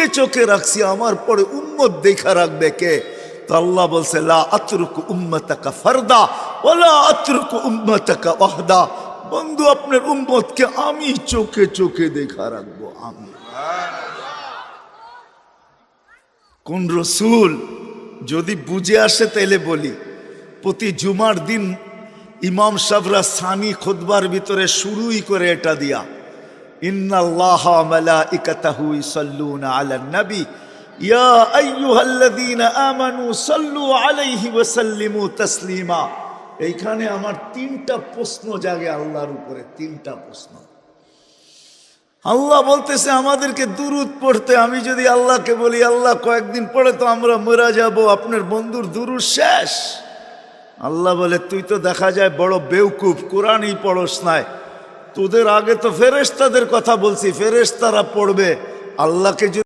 চোখে চোখে রাখছি, আমার পরে উম্মত দেখা রাখবে কে? তো আল্লাহ বলছে লা আতরুকু উম্মতাকা ফারদা ওয়ালা আতরুকু উম্মতাকা ওয়াহদা। বন্ধু, আপনার উম্মতকে আমি চোখে চোখে দেখা রাখবো। আমি কোন রসুল যদি বুঝে আসে তাইলে বলি, প্রতি জুমার দিন ইমাম সাহেবরা সানি খুতবার ভিতরে শুরুই করে এটা দিয়া, ইন্নাল্লাহা ওয়া মালাইকাতাহু ইসাল্লুনা আলান নবী ইয়া আইয়ুহাল্লাযীনা আমানু সাল্লু আলাইহি ওয়া সাল্লিমু তাসলিমা। এইখানে আমার তিনটা প্রশ্ন জাগে আল্লাহর উপরে, তিনটা প্রশ্ন। আল্লাহ বলতেছে আমাদেরকে দুরুদ পড়তে। আমি যদি আল্লাহকে বলি আল্লাহ কয়েকদিন পরে তো আমরা মরে যাব, আপনার বন্ধুর দুরুদ শেষ। আল্লাহ বলে তুই তো দেখা যায় বড় বেউকুফ, কোরআনই পড়স নাই। তোদের আগে তো ফেরেশতাদের কথা বলছি, ফেরেশতারা পড়বে। আল্লাহকে